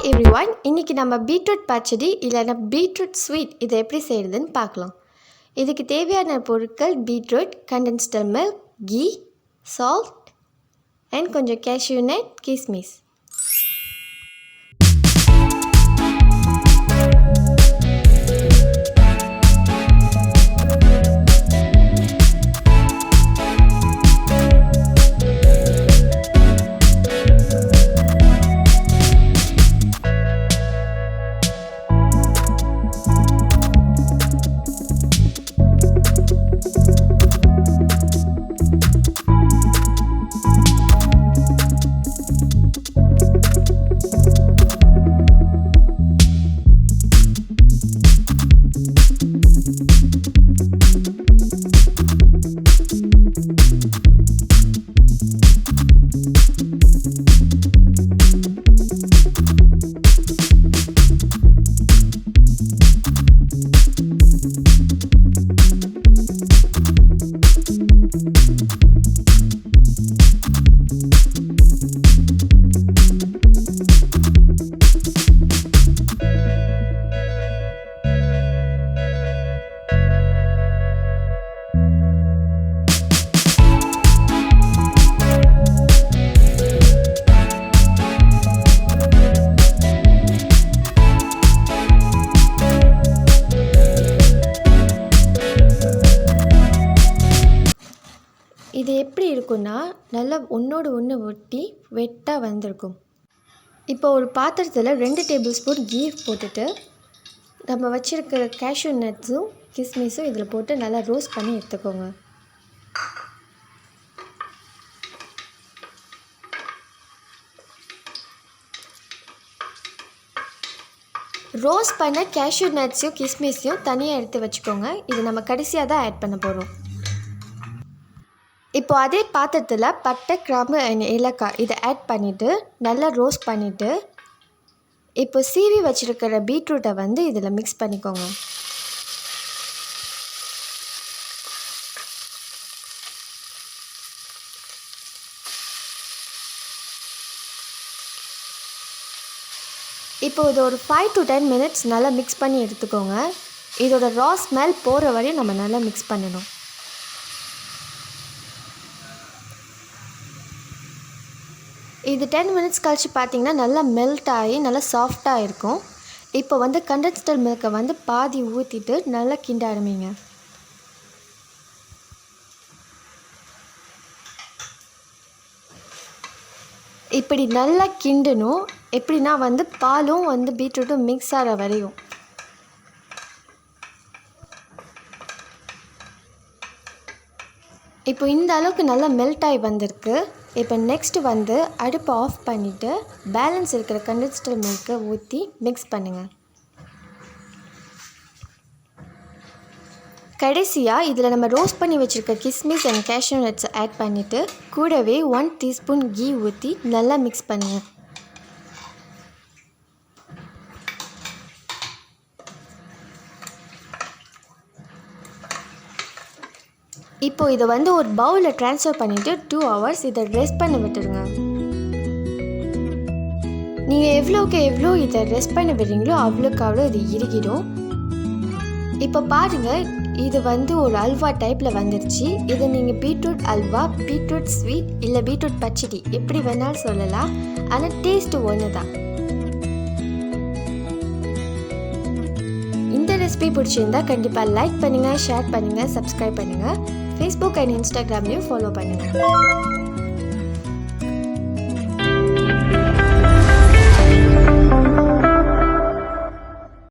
everyone, இன்னைக்கு நம்ம beetroot பச்சடி இல்லைன்னா பீட்ரூட் ஸ்வீட் இதை எப்படி செய்கிறதுன்னு பார்க்கலாம். இதுக்கு தேவையான பொருட்கள் beetroot, condensed milk, ghee, salt and கொஞ்சம் கேஷ்யூ நட், கிஸ்மிஸ். இது எப்படி இருக்குன்னா நல்லா ஒன்றோடு ஒன்று ஒட்டி வெட்டாக வந்திருக்கும். இப்போ ஒரு பாத்திரத்தில் 2 டேபிள் ஸ்பூன் கீ போட்டுட்டு நம்ம வச்சுருக்கிற கேஷ்யூ நட்ஸும் கிஸ்மிஸும் இதில் போட்டு நல்லா ரோஸ்ட் பண்ணி எடுத்துக்கோங்க. ரோஸ்ட் பண்ண கேஷ்யூ நட்ஸையும் கிஸ்மிஸையும் தனியாக எடுத்து வச்சுக்கோங்க. இது நம்ம கடைசியாக தான் ஆட் பண்ண போகிறோம். இப்போ அதே பாத்திரத்தில் பட்டை, கிராம்பு அண்ட் ஏலக்காய் இதை ஆட் பண்ணிவிட்டு நல்லா ரோஸ்ட் பண்ணிவிட்டு இப்போ சீவி வச்சுருக்கிற பீட்ரூட்டை வந்து இதில் மிக்ஸ் பண்ணிக்கோங்க. இப்போ இது ஒரு 5 to 10 minutes நல்லா மிக்ஸ் பண்ணி எடுத்துக்கோங்க. இதோட ரா ஸ்மெல் போகிற வரையும் நம்ம நல்லா மிக்ஸ் பண்ணணும். இது 10 minutes கழிச்சு பார்த்திங்கன்னா நல்லா மெல்ட் ஆகி நல்லா சாஃப்டாக இருக்கும். இப்போ வந்து கண்டென்ஸ்டு மில்கை வந்து பாதி ஊற்றிட்டு நல்லா கிண்ட ஆரம்பிங்க. இப்படி நல்லா கிண்டணும். எப்படின்னா வந்து பாலும் வந்து பீட்ரூட்டும் மிக்ஸ் ஆகிற வரையும். இப்போ இந்த அளவுக்கு நல்லா மெல்ட் ஆகி வந்திருக்கு. இப்போ நெக்ஸ்ட் வந்து அடுப்பை ஆஃப் பண்ணிவிட்டு பேலன்ஸ் இருக்கிற கண்டென்ஸ்டு மில்கை ஊற்றி மிக்ஸ் பண்ணுங்கள். கடைசியாக இதில் நம்ம ரோஸ்ட் பண்ணி வச்சுருக்க கிஸ்மிஸ் அண்ட் கேஷ்யூ நட்ஸை ஆட் பண்ணிவிட்டு கூடவே 1 டீஸ்பூன் கீ ஊற்றி நல்லா மிக்ஸ் பண்ணுங்கள். இப்போ இதை வந்து ஒரு பவுலில் ட்ரான்ஸ்ஃபர் பண்ணிவிட்டு 2 hours இதை ரெஸ்ட் பண்ண விட்டுருங்க. நீங்கள் எவ்வளோ இதை ரெஸ்ட் பண்ண விடுறீங்களோ அவ்வளோ இது இறுகிடும். இப்போ பாருங்கள், இது வந்து ஒரு அல்வா டைப்பில் வந்துருச்சு. இதை நீங்கள் பீட்ரூட் அல்வா, பீட்ரூட் ஸ்வீட் இல்லை பீட்ரூட் பச்சடி எப்படி வேணாலும் சொல்லலாம். ஆனால் டேஸ்ட்டு ஒன்று தான். இந்த ரெசிபி பிடிச்சிருந்தா கண்டிப்பாக லைக் பண்ணுங்கள், ஷேர் பண்ணுங்கள், சப்ஸ்கிரைப் பண்ணுங்கள். ஃபேஸ்புக் அண்ட் இன்ஸ்டாகிராம்லேயும் ஃபாலோ பண்ணுங்கள்.